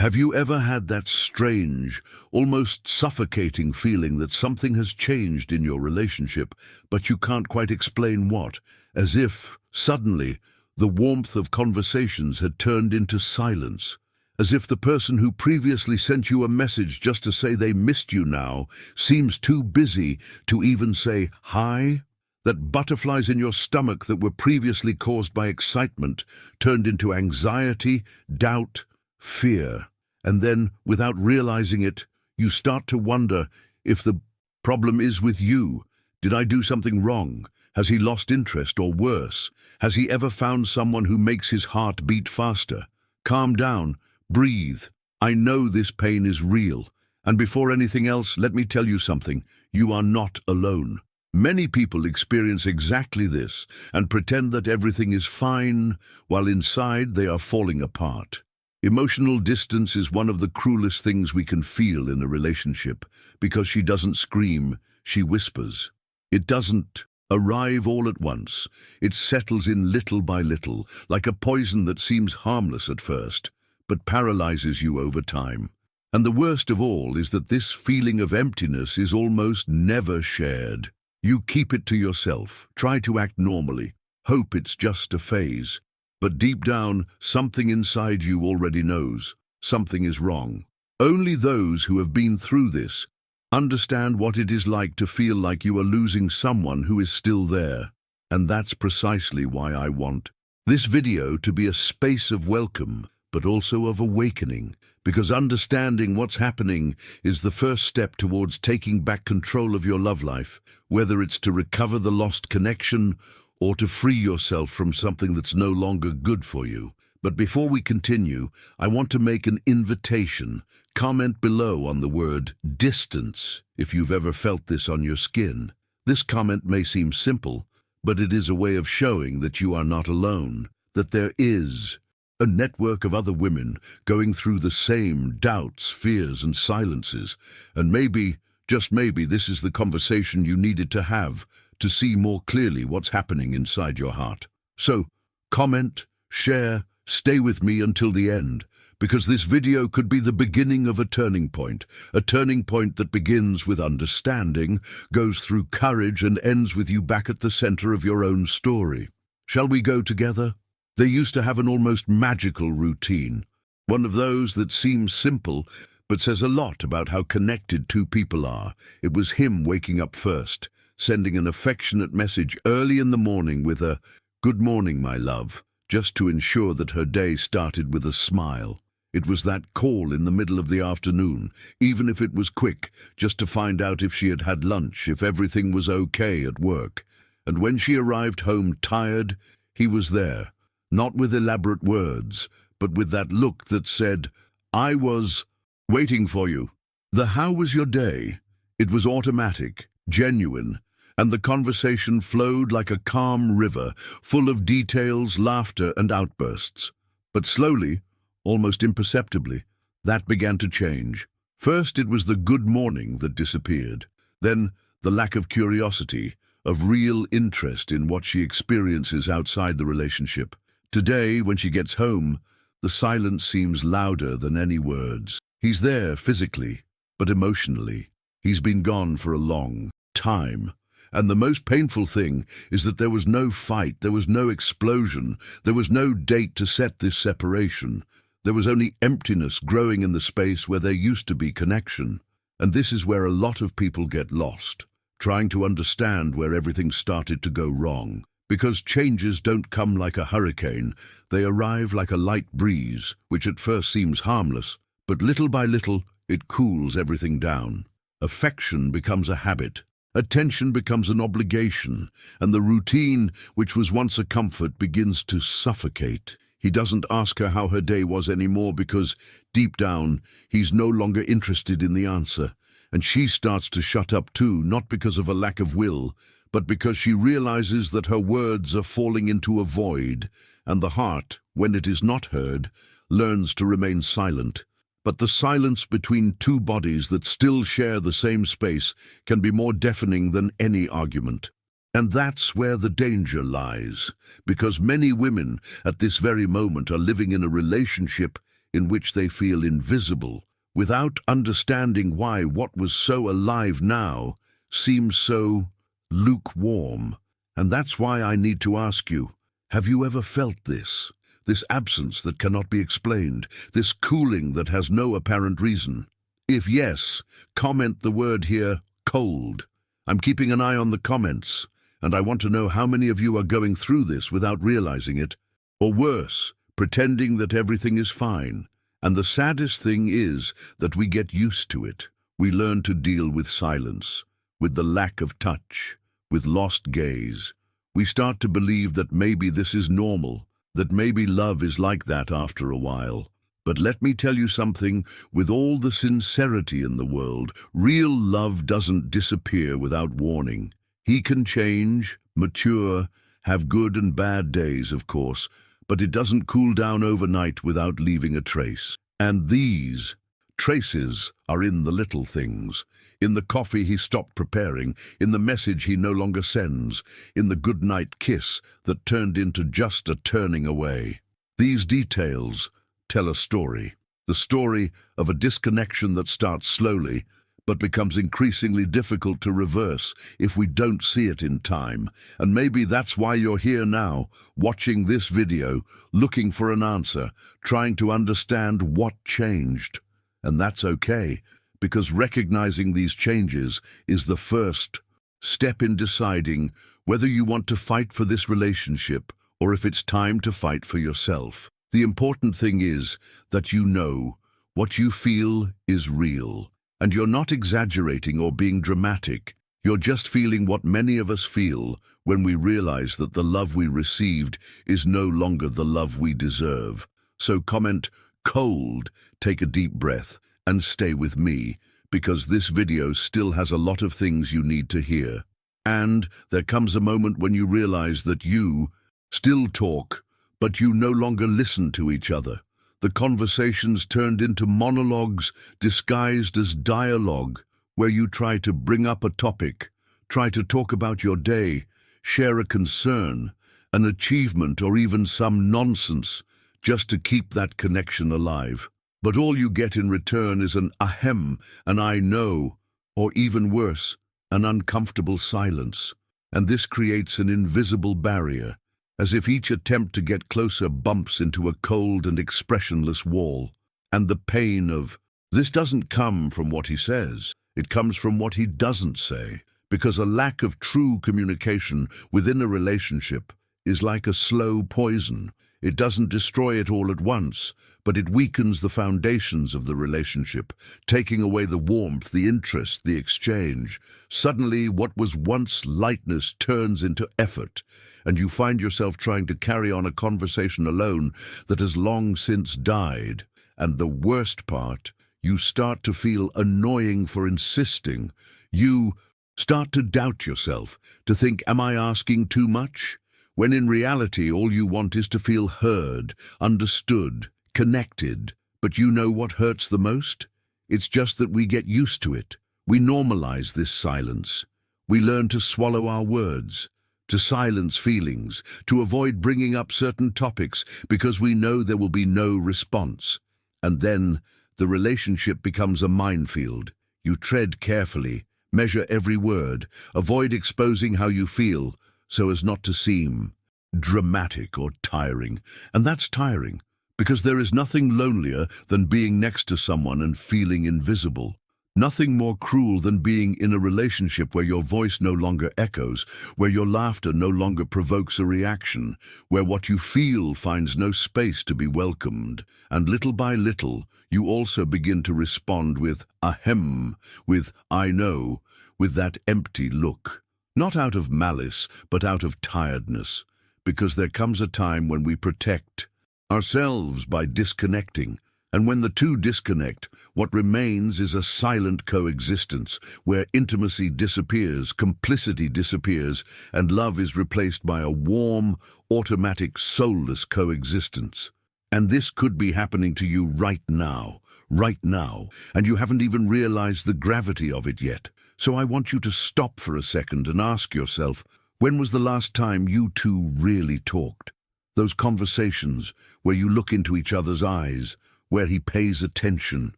Have you ever had that strange, almost suffocating feeling that something has changed in your relationship, but you can't quite explain what? As if, suddenly, the warmth of conversations had turned into silence. As if the person who previously sent you a message just to say they missed you now seems too busy to even say hi? That butterflies in your stomach that were previously caused by excitement turned into anxiety, doubt, fear. And then, without realizing it, you start to wonder if the problem is with you. Did I do something wrong? Has he lost interest, or worse? Has he ever found someone who makes his heart beat faster? Calm down, breathe. I know this pain is real. And before anything else, let me tell you something. You are not alone. Many people experience exactly this and pretend that everything is fine, while inside they are falling apart. Emotional distance is one of the cruelest things we can feel in a relationship, because she doesn't scream, she whispers. It doesn't arrive all at once. It settles in little by little, like a poison that seems harmless at first, but paralyzes you over time. And the worst of all is that this feeling of emptiness is almost never shared. You keep it to yourself, try to act normally, hope it's just a phase. But deep down, something inside you already knows something is wrong. Only those who have been through this understand what it is like to feel like you are losing someone who is still there. And that's precisely why I want this video to be a space of welcome, but also of awakening, because understanding what's happening is the first step towards taking back control of your love life, whether it's to recover the lost connection or to free yourself from something that's no longer good for you. But before we continue, I want to make an invitation. Comment below on the word distance if you've ever felt this on your skin. This comment may seem simple, but it is a way of showing that you are not alone, that there is a network of other women going through the same doubts, fears, and silences. And maybe, just maybe, this is the conversation you needed to have to see more clearly what's happening inside your heart. So, comment, share, stay with me until the end, because this video could be the beginning of a turning point that begins with understanding, goes through courage, and ends with you back at the center of your own story. Shall we go together? They used to have an almost magical routine, one of those that seems simple, but says a lot about how connected two people are. It was him waking up first, sending an affectionate message early in the morning with a "Good morning, my love," just to ensure that her day started with a smile. It was that call in the middle of the afternoon, even if it was quick, just to find out if she had had lunch, if everything was okay at work. And when she arrived home tired, he was there, not with elaborate words, but with that look that said, "I was waiting for you." The "How was your day?" It was automatic, genuine, and the conversation flowed like a calm river, full of details, laughter, and outbursts. But slowly, almost imperceptibly, that began to change. First, it was the "good morning" that disappeared. Then, the lack of curiosity, of real interest in what she experiences outside the relationship. Today, when she gets home, the silence seems louder than any words. He's there physically, but emotionally, he's been gone for a long time. And the most painful thing is that there was no fight, there was no explosion, there was no date to set this separation. There was only emptiness growing in the space where there used to be connection. And this is where a lot of people get lost, trying to understand where everything started to go wrong. Because changes don't come like a hurricane, they arrive like a light breeze, which at first seems harmless, but little by little it cools everything down. Affection becomes a habit. Attention becomes an obligation, and the routine, which was once a comfort, begins to suffocate. He doesn't ask her how her day was anymore because, deep down, he's no longer interested in the answer. And she starts to shut up too, not because of a lack of will, but because she realizes that her words are falling into a void, and the heart, when it is not heard, learns to remain silent. But the silence between two bodies that still share the same space can be more deafening than any argument. And that's where the danger lies, because many women at this very moment are living in a relationship in which they feel invisible, without understanding why what was so alive now seems so lukewarm. And that's why I need to ask you, have you ever felt this? This absence that cannot be explained, this cooling that has no apparent reason? If yes, comment the word here, cold. I'm keeping an eye on the comments, and I want to know how many of you are going through this without realizing it, or worse, pretending that everything is fine. And the saddest thing is that we get used to it. We learn to deal with silence, with the lack of touch, with lost gaze. We start to believe that maybe this is normal, that maybe love is like that after a while. But let me tell you something, with all the sincerity in the world, real love doesn't disappear without warning. He can change, mature, have good and bad days, of course, but it doesn't cool down overnight without leaving a trace. And these traces are in the little things, in the coffee he stopped preparing, in the message he no longer sends, in the goodnight kiss that turned into just a turning away. These details tell a story, the story of a disconnection that starts slowly, but becomes increasingly difficult to reverse if we don't see it in time. And maybe that's why you're here now, watching this video, looking for an answer, trying to understand what changed. And that's okay, because recognizing these changes is the first step in deciding whether you want to fight for this relationship or if it's time to fight for yourself. The important thing is that you know what you feel is real. And you're not exaggerating or being dramatic. You're just feeling what many of us feel when we realize that the love we received is no longer the love we deserve. So comment cold, take a deep breath, and stay with me, because this video still has a lot of things you need to hear. And there comes a moment when you realize that you still talk, but you no longer listen to each other. The conversations turned into monologues disguised as dialogue, where you try to bring up a topic, try to talk about your day, share a concern, an achievement, or even some nonsense, just to keep that connection alive. But all you get in return is an ahem, an I know, or even worse, an uncomfortable silence. And this creates an invisible barrier, as if each attempt to get closer bumps into a cold and expressionless wall. And the pain of this doesn't come from what he says, it comes from what he doesn't say, because a lack of true communication within a relationship is like a slow poison. It doesn't destroy it all at once, but it weakens the foundations of the relationship, taking away the warmth, the interest, the exchange. Suddenly, what was once lightness turns into effort, and you find yourself trying to carry on a conversation alone that has long since died. And the worst part, you start to feel annoying for insisting. You start to doubt yourself, to think, am I asking too much? When in reality, all you want is to feel heard, understood, connected. But you know what hurts the most? It's just that we get used to it. We normalize this silence. We learn to swallow our words, to silence feelings, to avoid bringing up certain topics because we know there will be no response. And then the relationship becomes a minefield. You tread carefully, measure every word, avoid exposing how you feel so as not to seem dramatic or tiring. And that's tiring, because there is nothing lonelier than being next to someone and feeling invisible. Nothing more cruel than being in a relationship where your voice no longer echoes, where your laughter no longer provokes a reaction, where what you feel finds no space to be welcomed. And little by little, you also begin to respond with ahem, with I know, with that empty look. Not out of malice, but out of tiredness, because there comes a time when we protect ourselves by disconnecting. And when the two disconnect, what remains is a silent coexistence, where intimacy disappears, complicity disappears, and love is replaced by a warm, automatic, soulless coexistence. And this could be happening to you right now, and you haven't even realized the gravity of it yet. So I want you to stop for a second and ask yourself, when was the last time you two really talked? Those conversations where you look into each other's eyes, where he pays attention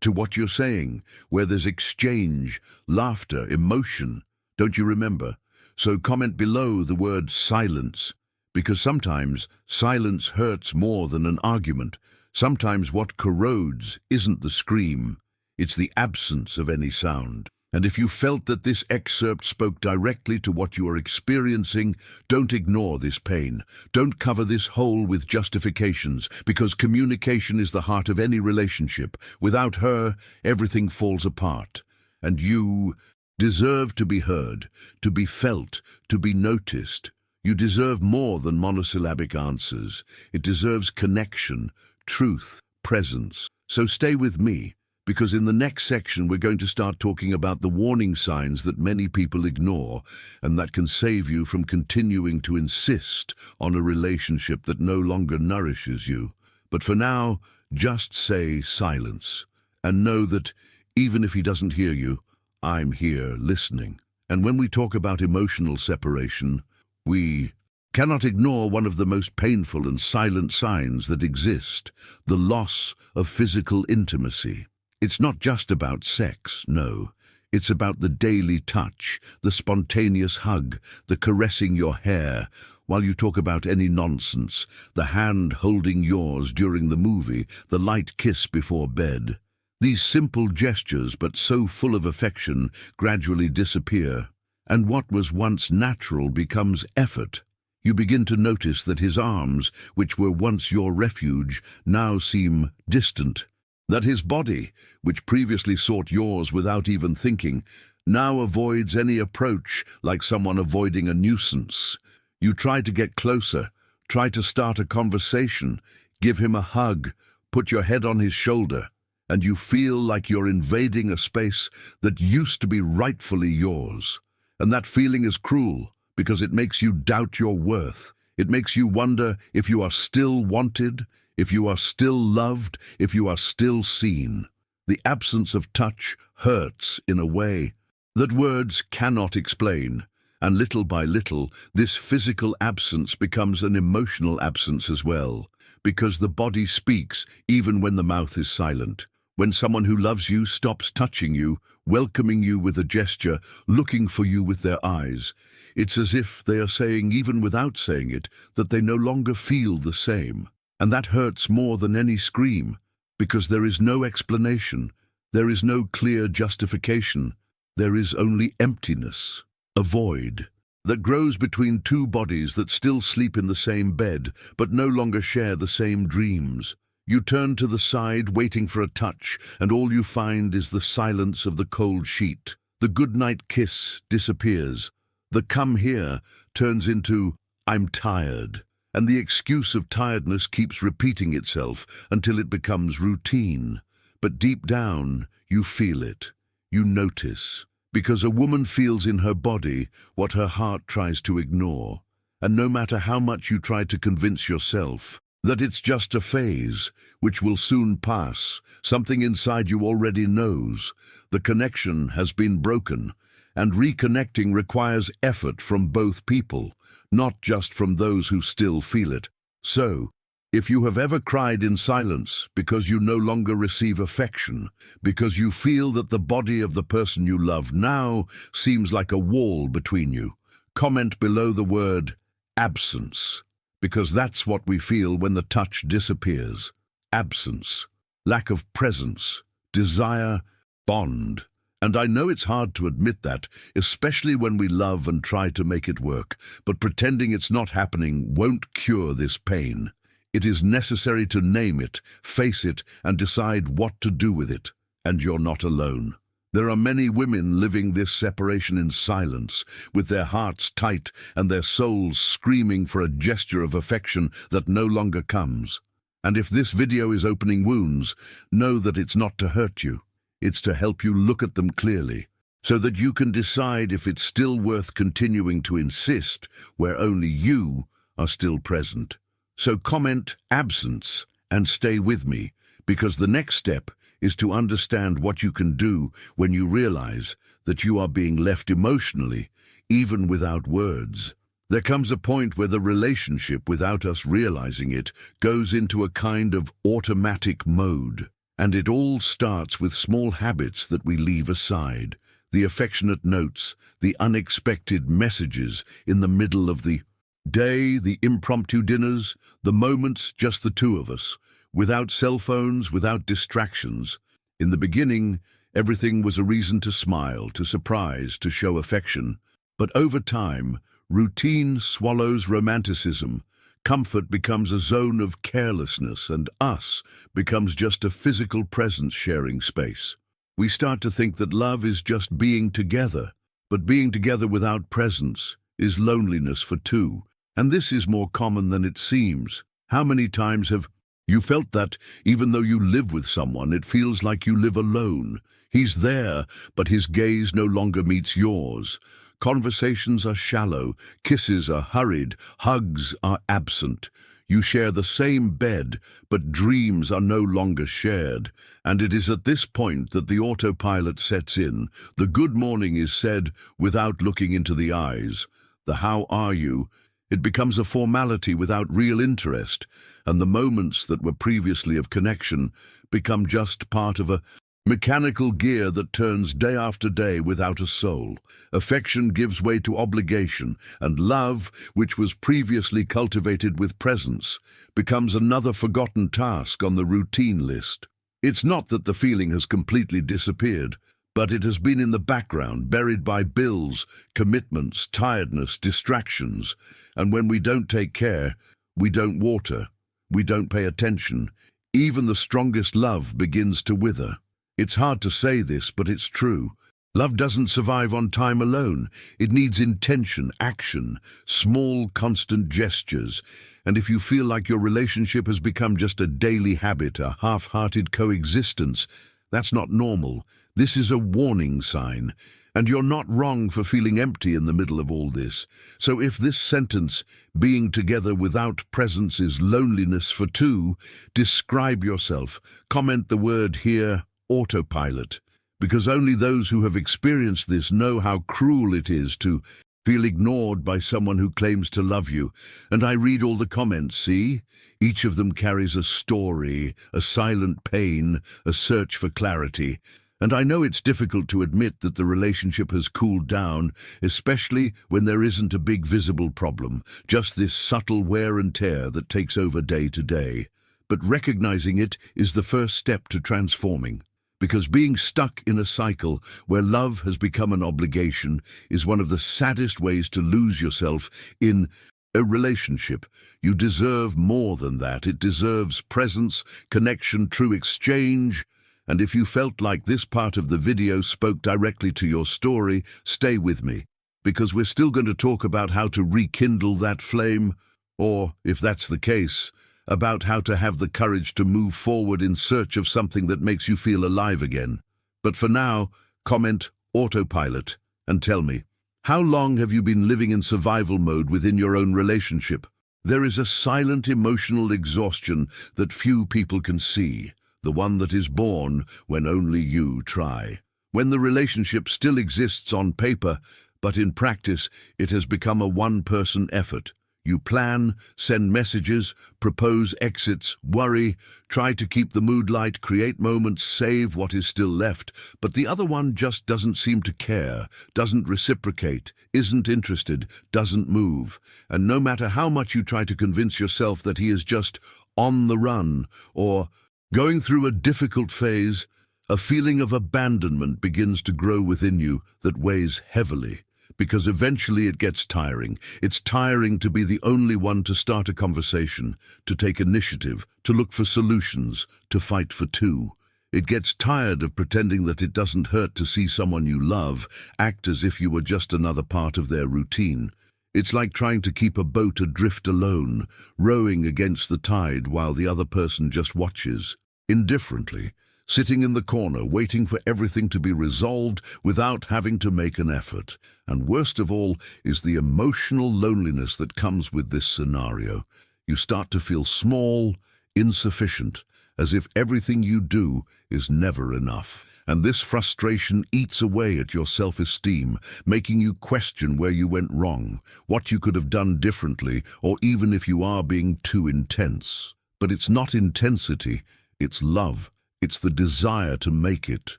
to what you're saying, where there's exchange, laughter, emotion. Don't you remember? So comment below the word silence, because sometimes silence hurts more than an argument. Sometimes what corrodes isn't the scream, it's the absence of any sound. And if you felt that this excerpt spoke directly to what you are experiencing, don't ignore this pain. Don't cover this hole with justifications, because communication is the heart of any relationship. Without her, everything falls apart. And you deserve to be heard, to be felt, to be noticed. You deserve more than monosyllabic answers. It deserves connection, truth, presence. So stay with me, because in the next section we're going to start talking about the warning signs that many people ignore and that can save you from continuing to insist on a relationship that no longer nourishes you. But for now, just say silence and know that even if he doesn't hear you, I'm here listening. And when we talk about emotional separation, we cannot ignore one of the most painful and silent signs that exist: the loss of physical intimacy. It's not just about sex, no. It's about the daily touch, the spontaneous hug, the caressing your hair while you talk about any nonsense, the hand holding yours during the movie, the light kiss before bed. These simple gestures, but so full of affection, gradually disappear, and what was once natural becomes effort. You begin to notice that his arms, which were once your refuge, now seem distant. That his body, which previously sought yours without even thinking, now avoids any approach like someone avoiding a nuisance. You try to get closer, try to start a conversation, give him a hug, put your head on his shoulder, and you feel like you're invading a space that used to be rightfully yours. And that feeling is cruel, because it makes you doubt your worth. It makes you wonder if you are still wanted, if you are still loved, if you are still seen. The absence of touch hurts in a way that words cannot explain, and little by little, this physical absence becomes an emotional absence as well, because the body speaks even when the mouth is silent. When someone who loves you stops touching you, welcoming you with a gesture, looking for you with their eyes, it's as if they are saying, even without saying it, that they no longer feel the same. And that hurts more than any scream, because there is no explanation, there is no clear justification, there is only emptiness, a void that grows between two bodies that still sleep in the same bed, but no longer share the same dreams. You turn to the side, waiting for a touch, and all you find is the silence of the cold sheet. The goodnight kiss disappears. The come here turns into I'm tired. And the excuse of tiredness keeps repeating itself until it becomes routine. But deep down, you feel it. You notice. Because a woman feels in her body what her heart tries to ignore. And no matter how much you try to convince yourself that it's just a phase, which will soon pass, something inside you already knows. The connection has been broken, and reconnecting requires effort from both people, not just from those who still feel it. So, if you have ever cried in silence because you no longer receive affection, because you feel that the body of the person you love now seems like a wall between you, comment below the word absence, because that's what we feel when the touch disappears. Absence, lack of presence, desire, bond. And I know it's hard to admit that, especially when we love and try to make it work, but pretending it's not happening won't cure this pain. It is necessary to name it, face it, and decide what to do with it. And you're not alone. There are many women living this separation in silence, with their hearts tight and their souls screaming for a gesture of affection that no longer comes. And if this video is opening wounds, know that it's not to hurt you. It's to help you look at them clearly, so that you can decide if it's still worth continuing to insist where only you are still present. So comment absence and stay with me, because the next step is to understand what you can do when you realize that you are being left emotionally, even without words. There comes a point where the relationship, without us realizing it, goes into a kind of automatic mode. And it all starts with small habits that we leave aside. The affectionate notes, the unexpected messages in the middle of the day, the impromptu dinners, the moments just the two of us, without cell phones, without distractions. In the beginning, everything was a reason to smile, to surprise, to show affection. But over time, routine swallows romanticism. Comfort becomes a zone of carelessness, and us becomes just a physical presence sharing space. We start to think that love is just being together, but being together without presence is loneliness for two. And this is more common than it seems. How many times have you felt that, even though you live with someone, it feels like you live alone? He's there, but his gaze no longer meets yours. Conversations are shallow, kisses are hurried, hugs are absent. You share the same bed, but dreams are no longer shared. And it is at this point that the autopilot sets in. The good morning is said without looking into the eyes. The how are you? It becomes a formality without real interest, and the moments that were previously of connection become just part of a mechanical gear that turns day after day without a soul. Affection gives way to obligation, and love, which was previously cultivated with presence, becomes another forgotten task on the routine list. It's not that the feeling has completely disappeared, but it has been in the background, buried by bills, commitments, tiredness, distractions. And when we don't take care, we don't water, we don't pay attention, even the strongest love begins to wither. It's hard to say this, but it's true. Love doesn't survive on time alone. It needs intention, action, small, constant gestures. And if you feel like your relationship has become just a daily habit, a half-hearted coexistence, that's not normal. This is a warning sign. And you're not wrong for feeling empty in the middle of all this. So if this sentence, being together without presence is loneliness for two, describe yourself. Comment the word here, autopilot, because only those who have experienced this know how cruel it is to feel ignored by someone who claims to love you. And I read all the comments, see? Each of them carries a story, a silent pain, a search for clarity. And I know it's difficult to admit that the relationship has cooled down, especially when there isn't a big visible problem, just this subtle wear and tear that takes over day to day. But recognizing it is the first step to transforming. Because being stuck in a cycle where love has become an obligation is one of the saddest ways to lose yourself in a relationship. You deserve more than that. It deserves presence, connection, true exchange. And if you felt like this part of the video spoke directly to your story, stay with me, because we're still going to talk about how to rekindle that flame, or, if that's the case, about how to have the courage to move forward in search of something that makes you feel alive again. But for now, comment autopilot and tell me, how long have you been living in survival mode within your own relationship? There is a silent emotional exhaustion that few people can see, the one that is born when only you try. When the relationship still exists on paper, but in practice it has become a one-person effort. You plan, send messages, propose exits, worry, try to keep the mood light, create moments, save what is still left, but the other one just doesn't seem to care, doesn't reciprocate, isn't interested, doesn't move. And no matter how much you try to convince yourself that he is just on the run or going through a difficult phase, a feeling of abandonment begins to grow within you that weighs heavily. Because eventually it gets tiring. It's tiring to be the only one to start a conversation, to take initiative, to look for solutions, to fight for two. It gets tired of pretending that it doesn't hurt to see someone you love act as if you were just another part of their routine. It's like trying to keep a boat adrift alone, rowing against the tide while the other person just watches, indifferently, sitting in the corner, waiting for everything to be resolved without having to make an effort. And worst of all is the emotional loneliness that comes with this scenario. You start to feel small, insufficient, as if everything you do is never enough. And this frustration eats away at your self-esteem, making you question where you went wrong, what you could have done differently, or even if you are being too intense. But it's not intensity, it's love. It's the desire to make it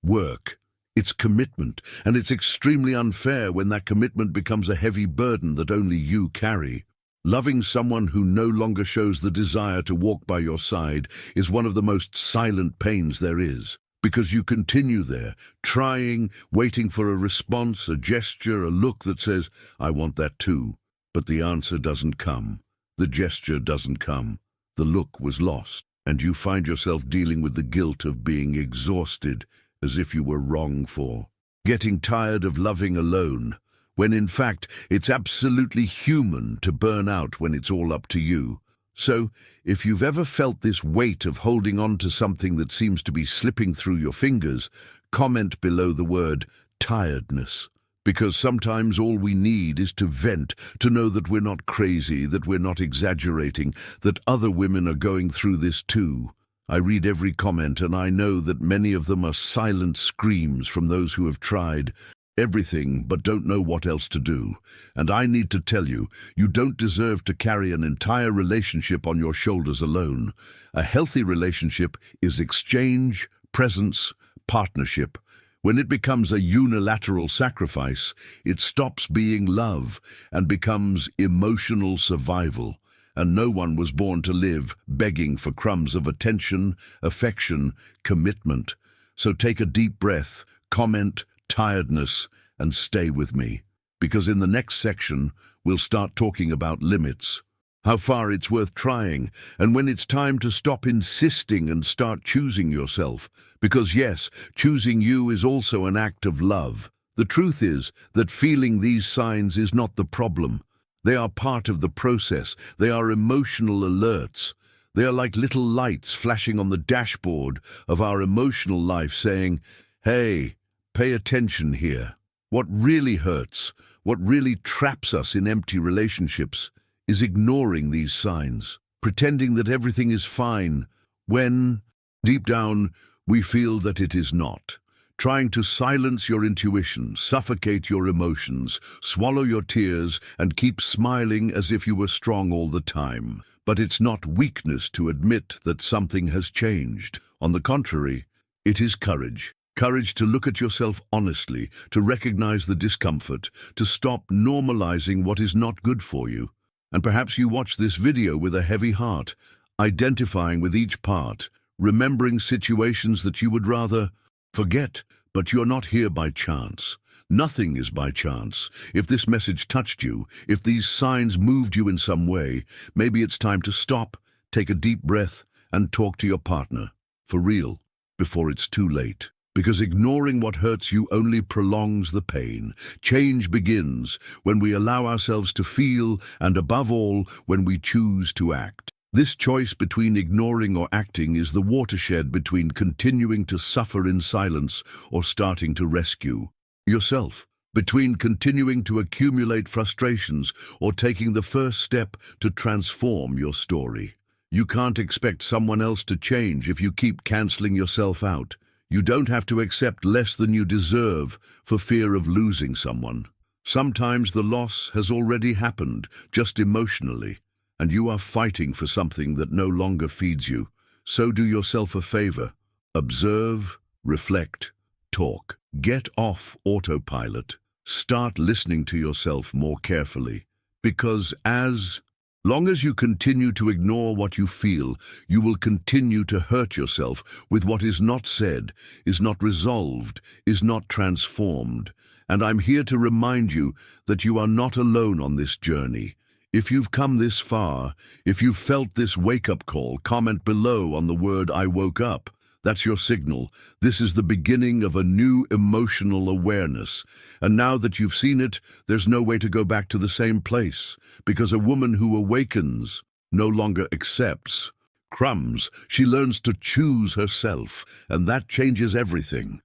work. It's commitment, and it's extremely unfair when that commitment becomes a heavy burden that only you carry. Loving someone who no longer shows the desire to walk by your side is one of the most silent pains there is, because you continue there, trying, waiting for a response, a gesture, a look that says, "I want that too." But the answer doesn't come. The gesture doesn't come. The look was lost, and you find yourself dealing with the guilt of being exhausted, as if you were wrong for getting tired of loving alone, when in fact it's absolutely human to burn out when it's all up to you. So, if you've ever felt this weight of holding on to something that seems to be slipping through your fingers, comment below the word tiredness. Because sometimes all we need is to vent, to know that we're not crazy, that we're not exaggerating, that other women are going through this too. I read every comment, and I know that many of them are silent screams from those who have tried everything but don't know what else to do. And I need to tell you, you don't deserve to carry an entire relationship on your shoulders alone. A healthy relationship is exchange, presence, partnership. When it becomes a unilateral sacrifice, it stops being love and becomes emotional survival. And no one was born to live begging for crumbs of attention, affection, commitment. So take a deep breath, comment tiredness, and stay with me. Because in the next section, we'll start talking about limits, how far it's worth trying, and when it's time to stop insisting and start choosing yourself. Because yes, choosing you is also an act of love. The truth is that feeling these signs is not the problem. They are part of the process. They are emotional alerts. They are like little lights flashing on the dashboard of our emotional life saying, "Hey, pay attention here." What really hurts, what really traps us in empty relationships, is ignoring these signs, pretending that everything is fine, when, deep down, we feel that it is not. Trying to silence your intuition, suffocate your emotions, swallow your tears, and keep smiling as if you were strong all the time. But it's not weakness to admit that something has changed. On the contrary, it is courage. Courage to look at yourself honestly, to recognize the discomfort, to stop normalizing what is not good for you. And perhaps you watch this video with a heavy heart, identifying with each part, remembering situations that you would rather forget. But you're not here by chance. Nothing is by chance. If this message touched you, if these signs moved you in some way, maybe it's time to stop, take a deep breath, and talk to your partner. For real, before it's too late. Because ignoring what hurts you only prolongs the pain. Change begins when we allow ourselves to feel, and above all, when we choose to act. This choice between ignoring or acting is the watershed between continuing to suffer in silence or starting to rescue yourself, between continuing to accumulate frustrations or taking the first step to transform your story. You can't expect someone else to change if you keep canceling yourself out. You don't have to accept less than you deserve for fear of losing someone. Sometimes the loss has already happened, just emotionally, and you are fighting for something that no longer feeds you. So do yourself a favor. Observe, reflect, talk. Get off autopilot. Start listening to yourself more carefully. Because as long as you continue to ignore what you feel, you will continue to hurt yourself with what is not said, is not resolved, is not transformed. And I'm here to remind you that you are not alone on this journey. If you've come this far, if you've felt this wake-up call, comment below on the word "I woke up." That's your signal. This is the beginning of a new emotional awareness. And now that you've seen it, there's no way to go back to the same place. Because a woman who awakens no longer accepts crumbs. She learns to choose herself, and that changes everything.